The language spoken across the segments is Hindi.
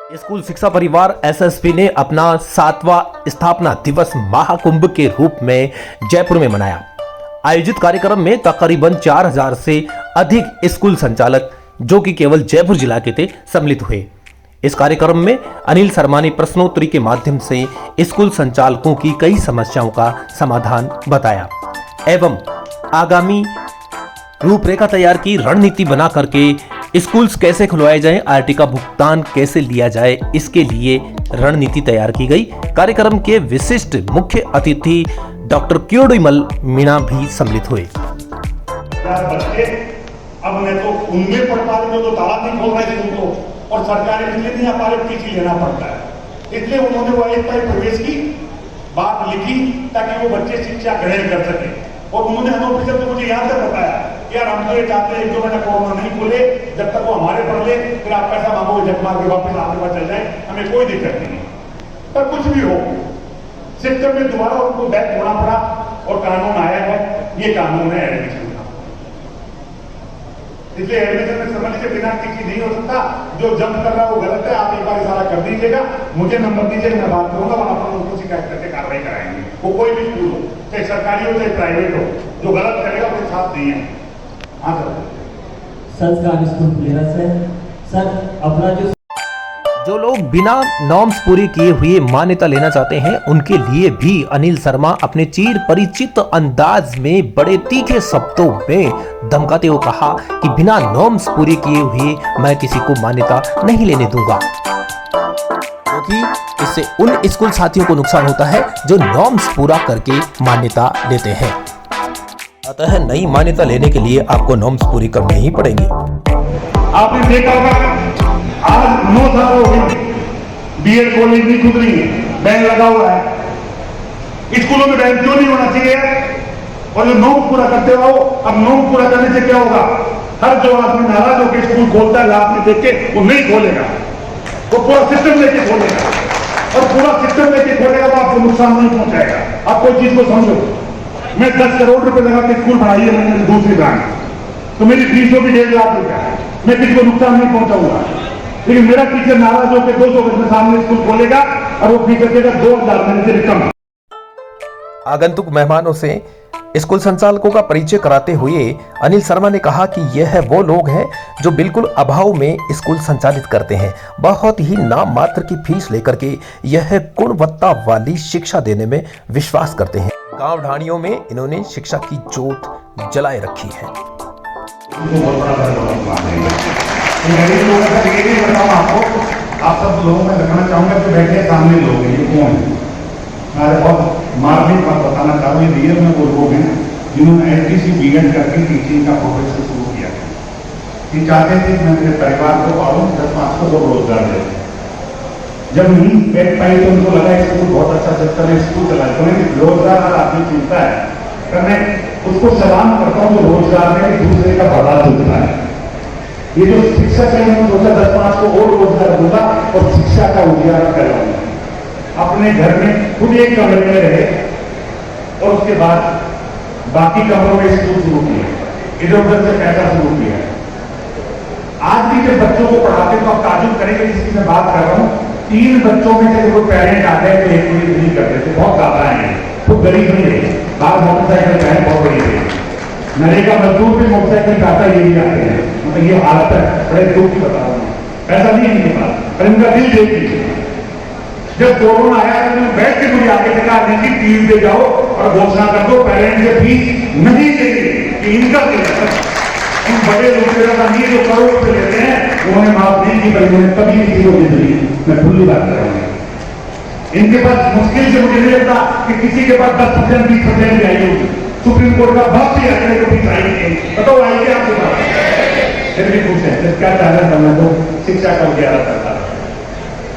स्कूल शिक्षा परिवार एसएसपी ने अपना 7वां स्थापना दिवस महाकुंभ के रूप में जयपुर में मनाया। आयोजित कार्यक्रम में तकरीबन 4000 से अधिक स्कूल संचालक, जो कि केवल जयपुर जिला के थे, सम्मिलित हुए। इस कार्यक्रम में अनिल शर्मा ने प्रश्नोत्तरी के माध्यम से स्कूल संचालकों की कई समस्याओं का समाधान बताया एवं आगामी रूपरेखा तैयार की, रणनीति बना करके स्कूल्स कैसे खुलवाए जाएं, आरटी का भुगतान कैसे लिया जाए, इसके लिए रणनीति तैयार की गई। कार्यक्रम के विशिष्ट मुख्य अतिथि डॉक्टर क्योड़ीमल मीणा भी सम्मिलित हुए। बच्चे अब मैं तो उनमें पढ़ पा रहे, तो ताला नहीं खोल रहे थे उनको, और सरकारी इसलिए नहीं आ पा रहे, टीसी लेना पड़ता है। इसलिए उन्होंने वो एक प्रवेश की बात लिखी ताकि वो बच्चे शिक्षा ग्रहण कर सके। और उन्होंने हमें ऑफिसर को मुझे याद से बताया, यार हम तो ये चाहते हैं 1-2 महीना कोरोना नहीं खुले, जब तक वो हमारे पढ़ ले, फिर आप पैसा मांगो, जब मांग के वापस आपके पास चल जाए, हमें कोई दिक्कत नहीं। पर कुछ भी हो, सिस्टम में दोबारा उनको बैक होना पड़ा और कानून आया है। ये कानून है एडमिशन का। इसलिए एडमिशन में समझ के बिना किसी नहीं हो सकता। जो जंप कर रहा है वो गलत है। आप एक बार इशारा कर दीजिएगा, मुझे नंबर दीजिएगा, मैं बात करूंगा, वहां पर उनको शिकायत करके कार्रवाई कराएंगे। वो कोई भी स्कूल हो, चाहे सरकारी हो चाहे प्राइवेट हो, जो गलत करेगा उसके साथ नहीं है। हाँ सर, संस्कार स्कूल खुलेगा सर अपना जो लोग बिना नॉर्म्स पूरी किए हुए मान्यता लेना चाहते हैं, उनके लिए भी अनिल शर्मा अपने चिर परिचित अंदाज में बड़े तीखे शब्दों में धमकाते हुए कहा कि बिना नॉर्म्स पूरी किए हुए मैं किसी को मान्यता नहीं लेने दूंगा, क्योंकि इससे उन स्कूल साथियों को नुकसान होता है जो नॉर्म्स पूरा करके मान्यता लेते हैं। अतः नई मान्यता लेने के लिए आपको नॉर्म्स पूरी करनी ही पड़ेंगी। आपने देखा होगा आज 9 साल हो गए बीएड कॉलेज नहीं खुद रही है, बैन लगा हुआ है। स्कूलों में बैन क्यों नहीं होना चाहिए? और जो नॉर्म पूरा करते हो, अब नॉर्म पूरा करने से क्या होगा? हर जो आदमी नाराज होकर स्कूल खोलता है, लाभ में देख के वो नहीं खोलेगा, वो पूरा सिस्टम लेके खोलेगा। और पूरा सिस्टम लेके खोलेगा तो आपको नुकसान नहीं पहुंचाएगा। आप कोई चीज को समझो, मैं 10 करोड़ रुपए लगा के स्कूल बढ़ाई है मैंने दूसरी ब्रांच, तो मेरी फीस होगी 1.5 लाख रुपया, मैं किसी को नुकसान नहीं पहुंचाऊंगा। लेकिन मेरा टीचर नाराज होकर 200 गज में सामने स्कूल खोलेगा और वो फीस रखेगा 2000 महीने से कम। आगंतुक मेहमानों से स्कूल संचालकों का परिचय कराते हुए अनिल शर्मा ने कहा कि यह वो लोग हैं जो बिल्कुल अभाव में स्कूल संचालित करते हैं, बहुत ही नाम मात्र की फीस लेकर के यह गुणवत्ता वाली शिक्षा देने में विश्वास करते हैं। गांव ढाणियों में इन्होंने शिक्षा की जोत जलाए रखी है। आपको आप सब लोगों में दिखाना चाहूंगा कि बैठे सामने लोग हैं, ये कौन है? मैं बहुत मार्मिक बात बताना चाहूँ, ये रियल में वो लोग हैं जिन्होंने एलटीसी बीएड करके टीचिंग का प्रोफेशन शुरू किया। ये चाहते थे मैं मेरे परिवार को और 10-5 को रोजगार दे। जब नहीं बैठ पाई तो उनको लगा स्कूल बहुत अच्छा चलता है, स्कूल चला। तो रोजगार आदमी चिंता है, पर मैं उसको सलाम करता हूँ जो रोजगार में दूसरे का बर्बाद होता है। ये जो शिक्षक है, मैंने सोचा 10-5 को और रोजगार दूंगा और शिक्षा का उजियारा कराऊंगा। अपने घर में खुद एक कमरे में रहे और उसके बाद बाकी कमरों में स्कूल शुरू किया, इधर उधर से पैसा शुरू किया। आज भी जब बच्चों को पढ़ाते तो आप ताजुब करेंगे, जिसकी मैं बात कर रहा हूँ, 3 बच्चों में से कोई पेरेंट आते हैं तो एक नहीं करते थे, बहुत ज्यादा है, खूब गरीब नहीं है। बाहर मोटरसाइकिल का बहुत बड़ी है, नरेगा मजदूर भी मोटरसाइकिल का आता, ये भी आते हैं। मतलब ये हालत है, बड़े दुख की बता रहा हूँ। पैसा नहीं है इनके पास, पर इनका दिल देखिए। जब कोरोना आया तो बैठ के मुझे आगे कहा नहीं, टीवी पे जाओ और घोषणा कर दो पेरेंट्स से फीस नहीं देंगे, कि इनका उन बड़े लोग नहीं जो करोड़ रुपए लेते हैं उन्होंने माफ नहीं की, पर उन्होंने कभी किसी को नहीं दी। मैं खुली बात कर रहा हूँ। इनके पास मुश्किल से मुझे नहीं लगता कि किसी के पास 10% 20% भी आई होगी। सुप्रीम कोर्ट का बहुत ही आगे को भी आई नहीं, बताओ आई क्या आपके पास? फिर भी पूछे क्या चाह रहे हैं, तो शिक्षा का उजियारा करता है।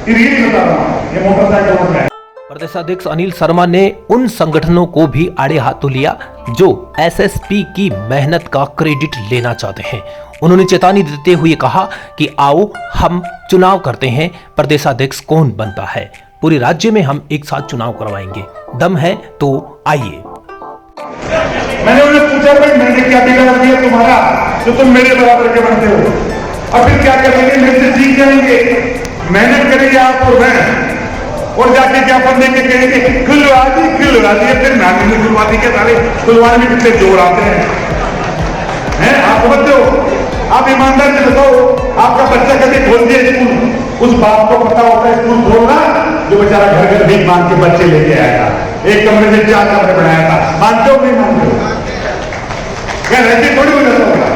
बता रहा हूँ, ये मोटरसाइकिल है। प्रदेशाध्यक्ष अनिल शर्मा ने उन संगठनों को भी आड़े हाथों लिया जो एसएसपी की मेहनत का क्रेडिट लेना चाहते हैं। उन्होंने चेतावनी देते हुए कहा कि आओ हम चुनाव करते हैं, प्रदेशाध्यक्ष कौन बनता है, पूरे राज्य में हम एक साथ चुनाव करवाएंगे, दम है तो आइए। मैंने उन्हें पूछा भाई मैंने क्या बिगाड़ दिया तुम्हारा जो तुम मेरे बराबर के बनते हो, और फिर क्या करेंगे? मेरे से सीख जाएंगे। मेहनत करेंगे आप और मैं, और जाके क्या पढ़ने के कहेंगे खुलवा दी फिर नानी ने खुलवा दी के सारे खुलवाने में कितने जोर आते हैं आप समझते हो। आप ईमानदार से बताओ, आपका बच्चा कभी खोल दिया स्कूल, उस बाप को पता होता है स्कूल खोलना जो बेचारा घर घर भीख मांग के बच्चे लेके आया था, एक कमरे में 4 कमरे बनाया था, मानते हो नहीं मानते हो? क्या रहते थोड़ी हो जाता होगा।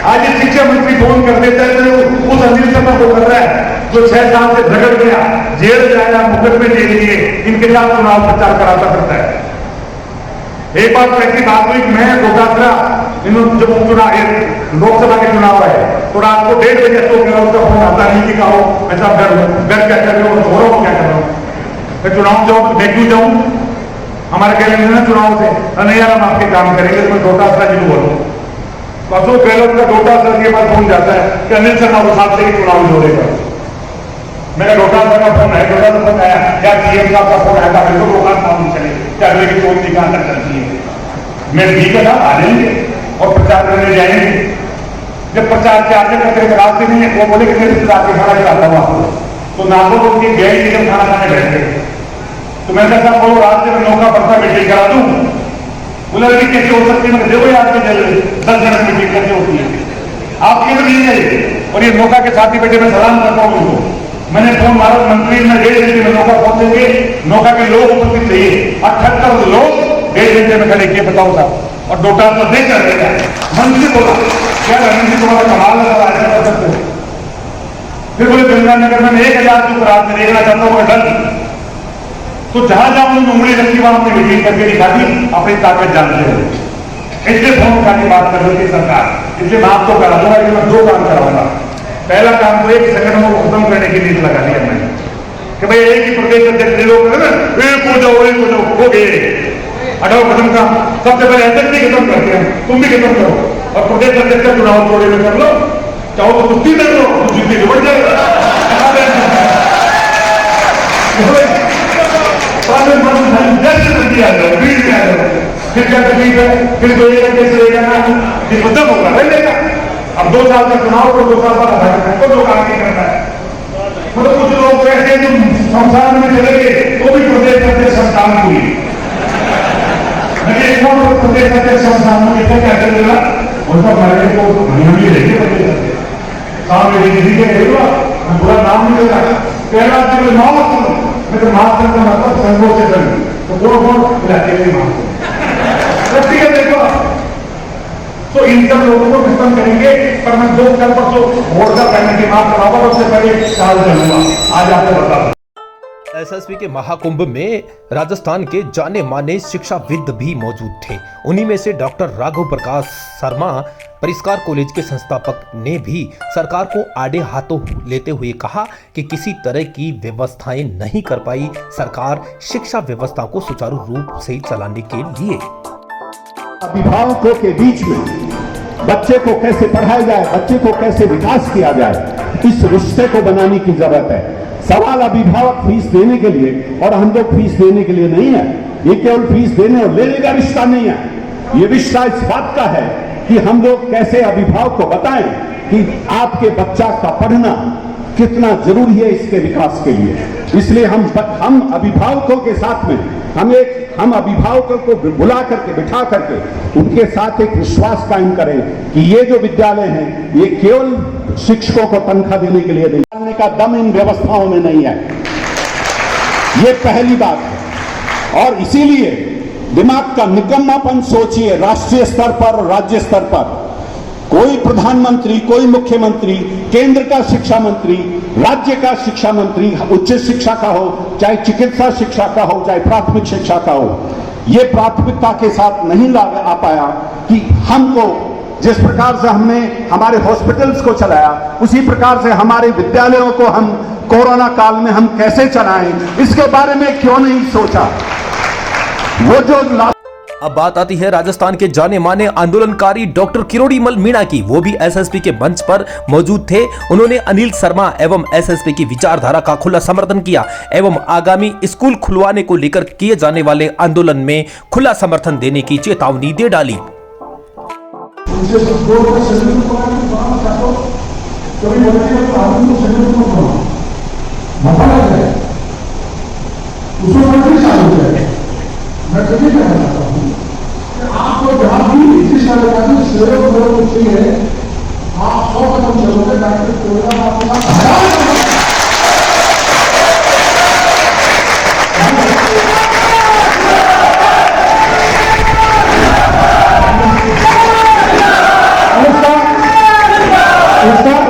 आज ये शिक्षा मंत्री फोन कर देता है तो उस अनिल शर्मा को कर रहा है जो 6 साल से झगड़ गया, जेल जाएगा, मुकदमे दे दिए, इनके साथ चुनाव प्रचार कराता करता है। एक बार तो ऐसी बात हुई, मैं गोगात्रा जब चुनाव लोकसभा के चुनाव है तो रात को 1:30 बजे तो मेरा उसका फोन आता नहीं कि कहो मैं सब घर क्या कर रहे हो, छोड़ो क्या कर रहा हूँ, मैं चुनाव जाऊँ मैं क्यों जाऊँ, हमारे कह रहे हैं चुनाव से, नहीं यार हम आपके काम करेंगे, तो मैं डोटासरा जी को बोलूँ। तो अशोक गहलोत का डोटासरा के पास फोन जाता है कि अनिल शर्मा प्रसाद से चुनाव जोड़ेगा। मेरा डोटासरा का फोन है, डोटासरा फोन आया क्या सीएम साहब का फोन आया, मेरे को डोटास मालूम चले क्या अगले की सोच कहां तक चलती है। मैं ठीक है साहब आ जाएंगे और प्रचार करने जाएंगे। जब प्रचार के आगे करते रास्ते नहीं है वो बोले कि मेरे रिश्तेदार के खाना खिलाता हूँ आपको, तो नागो को उनके गए कि जब खाना खाने बैठे तो मैं कहता बोलो रास्ते में नौका पड़ता मीटिंग करा दूं, बोला लड़की कैसे हो सकती है, देखो यार 10 जनक मीटिंग कैसे होती है, आप क्यों नहीं गए। और ये नौका के साथी बेटे मैं सलाम करता हूँ उनको, मैंने फोन मारा मंत्री में 1.5 घंटे में नौका पहुंचेंगे, नौका के लोग उपस्थित चाहिए, 78 लोग 1.5 घंटे में खड़े किए, बताओ साहब। और डोटा तो देकर रहेगा मंत्री बोला क्या रणनीति तुम्हारा कमाल लगा ऐसा कर सकते हो। फिर बोले गंगानगर में 1000 की रात में देखना चाहता हूँ डर, तो जहां जहां उन्होंने उंगली रखी वहां अपनी मीटिंग करके दिखा दी, अपनी ताकत जानते हो। इसलिए फोन उठा के बात कर रही थी सरकार, इसलिए मैं आपको करा दूंगा कि मैं 2 काम कराऊंगा। पहला काम तो एक संगठनों को खत्म करने की नीति लगा दी मैंने कि भाई एक ही प्रदेश अध्यक्ष लोग एक हो जाओ हो गए, हटाओ खत्म काम। सबसे पहले अध्यक्ष ही खत्म करते हैं, तुम भी खत्म करो और प्रदेश अध्यक्ष का चुनाव थोड़े में कर लो, चाहो तो कुश्ती कर लो, तो जीते के बढ़ जाएगा। फिर क्या तकलीफ है, फिर 2 कैसे लेगा ना, फिर खत्म होगा रह लेगा। अब 2 साल का चुनाव को 2 साल बाद हटाना है, तो जो काम नहीं करना है। मतलब कुछ लोग ऐसे जो संस्थान में चले गए तो भी प्रदेश अध्यक्ष संस्थान हुई, प्रदेश अध्यक्ष संस्थान में इतना क्या चलेगा, उनका मरने को भी रहेंगे प्रदेश अध्यक्ष सामने किसी के बुरा नाम नहीं लेगा। पहला दिन मैं तो माफ करना मतलब संघों से करूँ तो कौन अकेले माफ देखो। तो इन सब लोगों को खत्म करेंगे, पर मैं 2 कल परसों वोट का करने की बात कराऊंगा, उससे पहले साल चलूंगा। आज आपको बता दूं एसएसपी के महाकुंभ में राजस्थान के जाने माने शिक्षाविद भी मौजूद थे। उन्हीं में से डॉक्टर राघव प्रकाश शर्मा परिष्कार कॉलेज के संस्थापक ने भी सरकार को आड़े हाथों लेते हुए कहा कि किसी तरह की व्यवस्थाएं नहीं कर पाई सरकार शिक्षा व्यवस्था को सुचारू रूप से चलाने के लिए। अभिभावकों के बीच में बच्चे को कैसे पढ़ाया जाए, बच्चे को कैसे विकास किया जाए, इस रिश्ते को बनाने की जरूरत है। सवाल अभिभावक फीस देने के लिए और हम लोग फीस देने के लिए नहीं है, ये केवल फीस देने और लेने का रिश्ता नहीं है। ये रिश्ता इस बात का है कि हम लोग कैसे अभिभावक को बताएं कि आपके बच्चा का पढ़ना कितना जरूरी है इसके विकास के लिए। इसलिए हम अभिभावकों के साथ में हम अभिभावकों को बुला करके बिठा करके उनके साथ एक विश्वास कायम करें कि ये जो विद्यालय हैं ये केवल शिक्षकों को तनख्वाह देने के लिए नहीं, डालने का दम इन व्यवस्थाओं में नहीं है, ये पहली बात है। और इसीलिए दिमाग का निकम्मापन सोचिए, राष्ट्रीय स्तर पर और राज्य स्तर पर कोई प्रधानमंत्री, कोई मुख्यमंत्री, केंद्र का शिक्षा मंत्री, राज्य का शिक्षा मंत्री, उच्च शिक्षा का हो चाहे चिकित्सा शिक्षा का हो चाहे प्राथमिक शिक्षा का हो, ये प्राथमिकता के साथ नहीं ला आ पाया कि हमको जिस प्रकार से हमने हमारे हॉस्पिटल्स को चलाया उसी प्रकार से हमारे विद्यालयों को हम कोरोना काल में हम कैसे चलाएं, इसके बारे में क्यों नहीं सोचा। वो जो अब बात आती है राजस्थान के जाने माने आंदोलनकारी डॉक्टर किरोड़ीमल मीणा की। वो भी एसएसपी के मंच पर मौजूद थे। उन्होंने अनिल शर्मा एवं एसएसपी की विचारधारा का खुला समर्थन किया एवं आगामी स्कूल खुलवाने को लेकर किए जाने वाले आंदोलन में खुला समर्थन देने की चेतावनी दे डाली। शेरों को पूछती है, आप 100 कदम चलोगे डॉक्टर कोरोना आपके साथ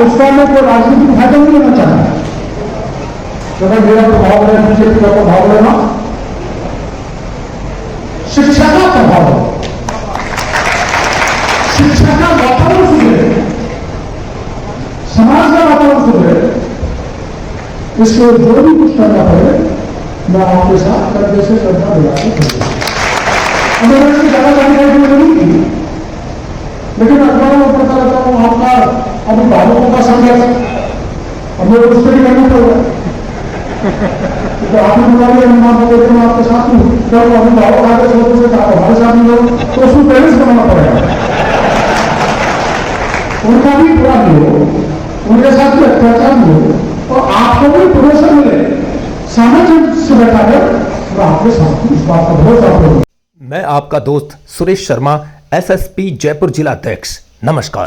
उसका मैं कोई राजनीतिक फायदा नहीं लेना चाहता। तो अगर मेरा प्रभाव है, बीजेपी का प्रभाव लेना, शिक्षा का प्रभाव है, शिक्षा का वातावरण सुधरे, समाज का वातावरण सुधरे, इसको जो भी कुछ करना पड़े मैं आपके साथ करने से करना दिलाते करूंगा। अगर इसकी ज्यादा जानकारी नहीं की, लेकिन अखबारों में पता लगता हूँ आपका अभिभावकों का संघर्ष हमें उससे भी करना पड़ेगा। तो आप बताइए, मैं आपके साथ हूँ, तो अभिभावक आगे सोचो से हमारे साथ नहीं हो तो उसको पेरेंट्स बनाना पड़ेगा, उनका भी पूरा नहीं हो, उनके साथ भी अत्याचार नहीं हो और आपको भी भरोसा मिले, सामाजिक से बैठा कर और आपके साथ इस बात का भरोसा करो। मैं आपका दोस्त सुरेश शर्मा, एसएसपी जयपुर जिला अध्यक्ष। नमस्कार।